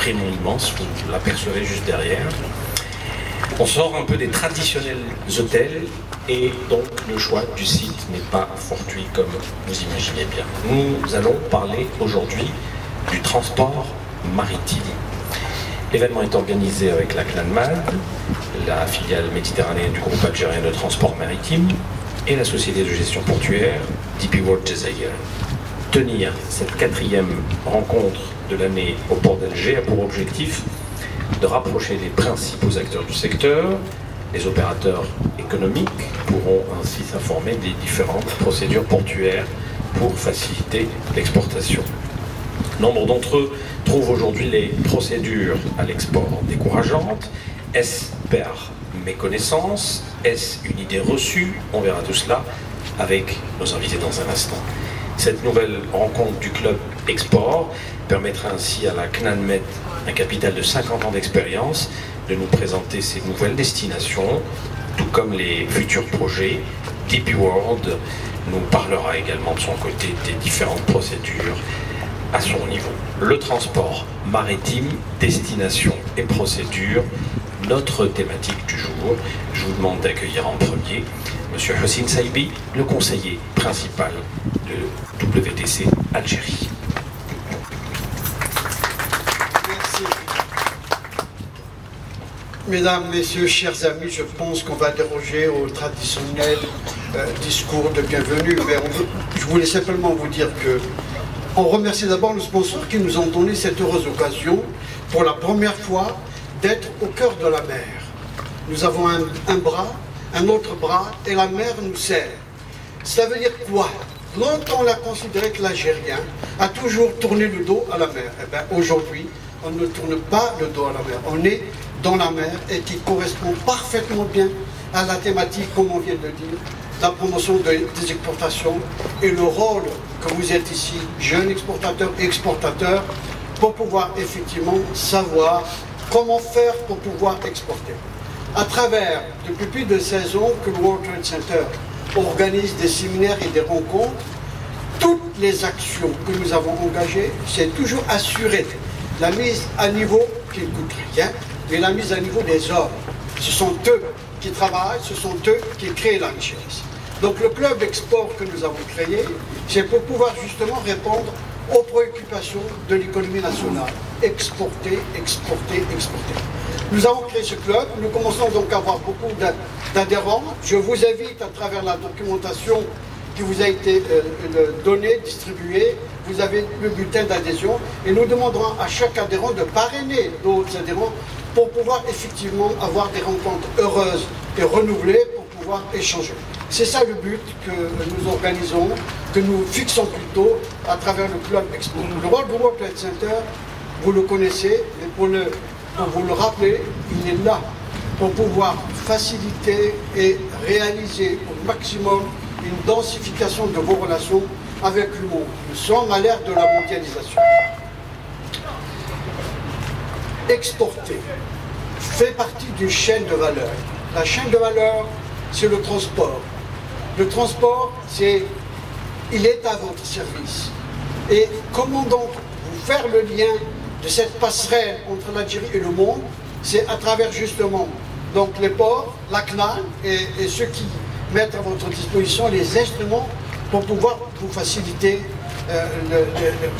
patrimon immense, vous l'apercevez juste derrière. On sort un peu des traditionnels hôtels et donc le choix du site n'est pas fortuit comme vous imaginez bien. Nous allons parler aujourd'hui du transport maritime. L'événement est organisé avec la CNANMAD, la filiale méditerranéenne du groupe algérien de transport maritime et la société de gestion portuaire DP World Jazair. Tenir cette 4e rencontre de l'année au port d'Alger a pour objectif de rapprocher les principaux acteurs du secteur. Les opérateurs économiques pourront ainsi s'informer des différentes procédures portuaires pour faciliter l'exportation. Nombre d'entre eux trouvent aujourd'hui les procédures à l'export décourageantes. Est-ce par méconnaissance? Est-ce une idée reçue? On verra tout cela avec nos invités dans un instant. Cette nouvelle rencontre du club Export permettra ainsi à la CNANMED, un capital de 50 ans d'expérience, de nous présenter ces nouvelles destinations, tout comme les futurs projets. DP World nous parlera également de son côté des différentes procédures à son niveau. Le transport maritime, destination et procédure, notre thématique du jour. Je vous demande d'accueillir en premier M. Hossein Saïbi, le conseiller principal de WTC Algérie. Merci. Mesdames, Messieurs, chers amis, je pense qu'on va déroger au traditionnel discours de bienvenue, mais je voulais simplement vous dire que on remercie d'abord le sponsor qui nous ont donné cette heureuse occasion, pour la première fois, d'être au cœur de la mer. Nous avons un bras, un autre bras, et la mer nous sert. Ça veut dire quoi? Longtemps on a considéré que l'Algérien a toujours tourné le dos à la mer. Eh bien aujourd'hui, on ne tourne pas le dos à la mer. On est dans la mer et qui correspond parfaitement bien à la thématique, comme on vient de dire, la promotion des exportations et le rôle que vous êtes ici, jeunes exportateurs et exportateurs, pour pouvoir effectivement savoir comment faire pour pouvoir exporter. À travers, depuis plus de 16 ans que le World Trade Center organise des séminaires et des rencontres, toutes les actions que nous avons engagées, c'est toujours assurer la mise à niveau qui ne coûte rien, mais la mise à niveau des hommes. Ce sont eux qui travaillent, ce sont eux qui créent la richesse. Donc le club export que nous avons créé, c'est pour pouvoir justement répondre aux préoccupations de l'économie nationale. Exporter, exporter, exporter. Nous avons créé ce club, nous commençons donc à avoir beaucoup d'adhérents. Je vous invite à travers la documentation qui vous a été donnée, distribuée, vous avez le bulletin d'adhésion et nous demanderons à chaque adhérent de parrainer d'autres adhérents pour pouvoir effectivement avoir des rencontres heureuses et renouvelées pour pouvoir échanger. C'est ça le but que nous organisons, que nous fixons plutôt à travers le club Expo. Le rôle du World Trade Center, vous le connaissez, mais pour vous le rappeler, il est là pour pouvoir faciliter et réaliser au maximum une densification de vos relations avec le monde. Nous sommes à l'ère de la mondialisation. Exporter fait partie d'une chaîne de valeur. La chaîne de valeur, c'est le transport. Le transport, il est à votre service. Et comment donc vous faire le lien de cette passerelle entre l'Algérie et le monde? C'est à travers justement donc les ports, la CNAN et ceux qui mettent à votre disposition les instruments pour pouvoir vous faciliter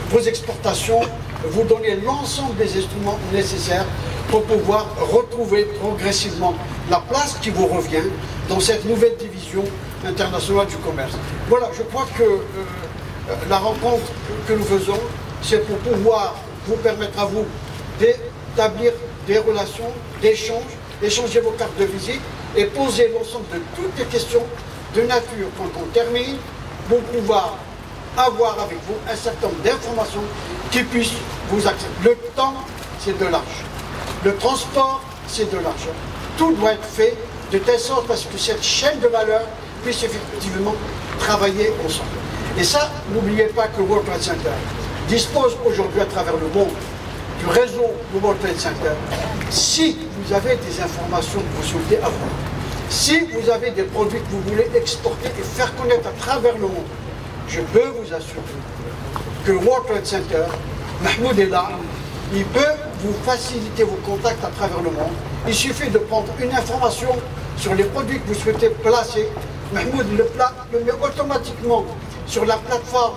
vos exportations, vous donner l'ensemble des instruments nécessaires pour pouvoir retrouver progressivement la place qui vous revient dans cette nouvelle division internationale du commerce. Voilà, je crois que la rencontre que nous faisons, c'est pour pouvoir vous permettre à vous d'établir des relations, d'échanges, échanger vos cartes de visite et poser l'ensemble de toutes les questions de nature quand on termine pour pouvoir avoir avec vous un certain nombre d'informations qui puissent vous accepter. Le temps, c'est de l'argent. Le transport, c'est de l'argent. Tout doit être fait de telle sorte parce que cette chaîne de valeur puisse effectivement travailler ensemble. Et ça, n'oubliez pas que le World Trade Center dispose aujourd'hui à travers le monde du réseau du World Trade Center. Si vous avez des informations que vous souhaitez avoir, si vous avez des produits que vous voulez exporter et faire connaître à travers le monde, je peux vous assurer que le World Trade Center, Mahmoud est là, il peut vous faciliter vos contacts à travers le monde. Il suffit de prendre une information sur les produits que vous souhaitez placer. Mahmoud le met automatiquement sur la plateforme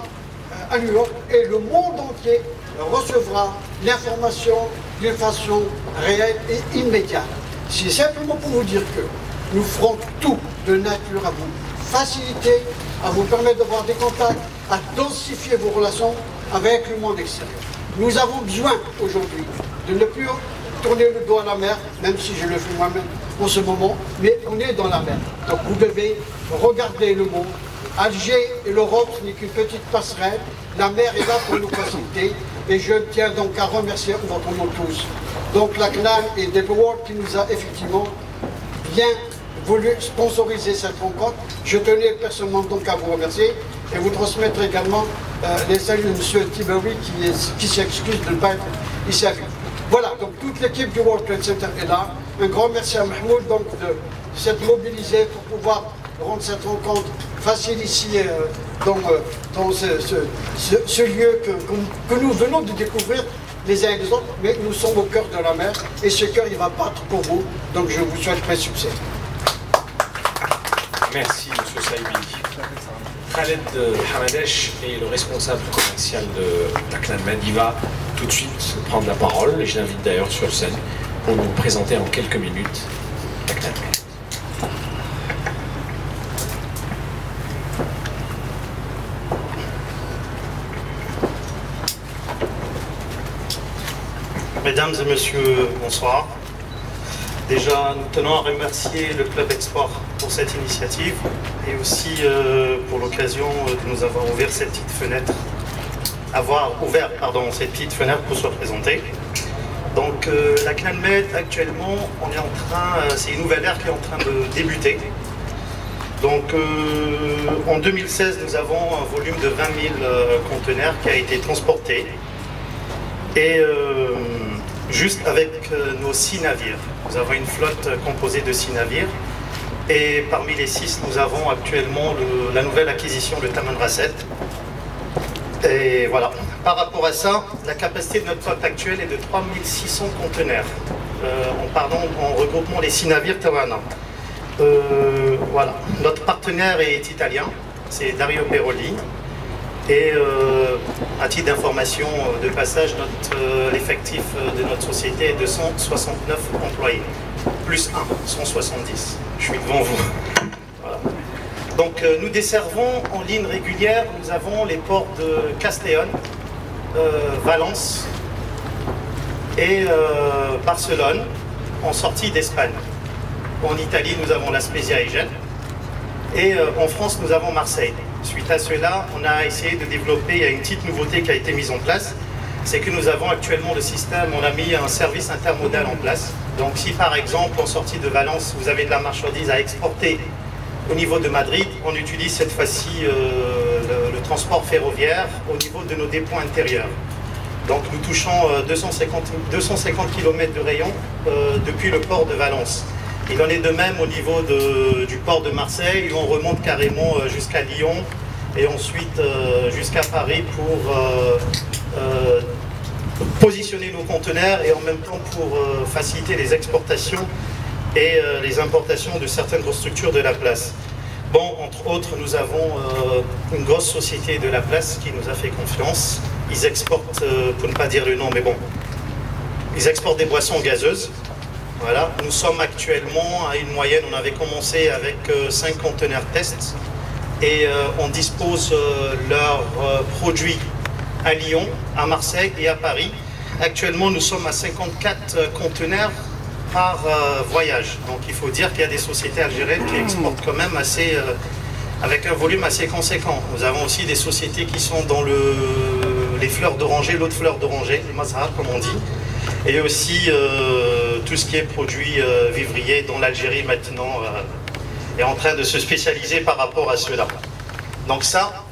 à New York et le monde entier recevra l'information d'une façon réelle et immédiate. C'est simplement pour vous dire que nous ferons tout de nature à vous faciliter, à vous permettre d'avoir des contacts, à densifier vos relations avec le monde extérieur. Nous avons besoin aujourd'hui de ne plus tourner le dos à la mer, même si je le fais moi-même en ce moment, mais on est dans la mer. Donc vous devez regarder le monde. Alger et l'Europe, ce n'est qu'une petite passerelle. La mer est là pour nous faciliter. Et je tiens donc à remercier en votre nom tous. Donc la CNAM et DeVold qui nous a effectivement bien voulu sponsoriser cette rencontre. Je tenais personnellement donc à vous remercier et vous transmettre également les saluts de M. Tibaoui qui s'excuse de ne pas être ici avec nous. Voilà, donc toute l'équipe du World Trade Center est là. Un grand merci à Mahmoud donc de s'être mobilisé pour pouvoir rendre cette rencontre facile ici dans ce lieu que nous venons de découvrir les uns et les autres, mais nous sommes au cœur de la mer et ce cœur il va battre pour vous, donc je vous souhaite plein succès. Merci M. Saïbi. Khaled Hamadesh est le responsable commercial de Taknan Med. Il va tout de suite prendre la parole et je l'invite d'ailleurs sur scène pour nous présenter en quelques minutes Taknan Med. Mesdames et messieurs, bonsoir. Déjà, nous tenons à remercier le Club Export pour cette initiative et aussi pour l'occasion de nous avoir ouvert cette petite fenêtre, cette petite fenêtre pour se présenter. Donc la CNAM Med, actuellement, on est en train, c'est une nouvelle ère qui est en train de débuter. Donc en 2016, nous avons un volume de 20 000 conteneurs qui a été transporté. Et juste avec nos 6 navires. Nous avons une flotte composée de 6 navires. Et parmi les 6, nous avons actuellement la nouvelle acquisition, le Taman Rasset. Et voilà. Par rapport à ça, la capacité de notre flotte actuelle est de 3600 conteneurs. En regroupement les 6 navires Tawana. Voilà. Notre partenaire est italien, c'est Dario Perolli. Et à titre d'information, de passage, l'effectif de notre société est de 169 employés, plus 1, 170. Je suis devant vous. Voilà. Donc nous desservons en ligne régulière, nous avons les ports de Castellón, Valence et Barcelone en sortie d'Espagne. En Italie, nous avons la Spezia et Gênes. Et en France, nous avons Marseille. Suite à cela, on a essayé de développer, il y a une petite nouveauté qui a été mise en place, c'est que nous avons actuellement le système, on a mis un service intermodal en place. Donc si par exemple, en sortie de Valence, vous avez de la marchandise à exporter au niveau de Madrid, on utilise cette fois-ci le transport ferroviaire au niveau de nos dépôts intérieurs. Donc nous touchons 250 km de rayon depuis le port de Valence. Il en est de même au niveau du port de Marseille, où on remonte carrément jusqu'à Lyon et ensuite jusqu'à Paris pour positionner nos conteneurs et en même temps pour faciliter les exportations et les importations de certaines grosses structures de la place. Bon, entre autres, nous avons une grosse société de la place qui nous a fait confiance. Ils exportent, pour ne pas dire le nom, mais bon, ils exportent des boissons gazeuses. Voilà, nous sommes actuellement à une moyenne, on avait commencé avec 5 conteneurs tests et on dispose leurs produits à Lyon, à Marseille et à Paris. Actuellement, nous sommes à 54 conteneurs par voyage. Donc il faut dire qu'il y a des sociétés algériennes qui exportent quand même assez, avec un volume assez conséquent. Nous avons aussi des sociétés qui sont dans les fleurs d'oranger, l'eau de fleurs d'oranger, le mazhar comme on dit. Et aussi tout ce qui est produit vivrier dont l'Algérie maintenant est en train de se spécialiser par rapport à cela. Donc ça,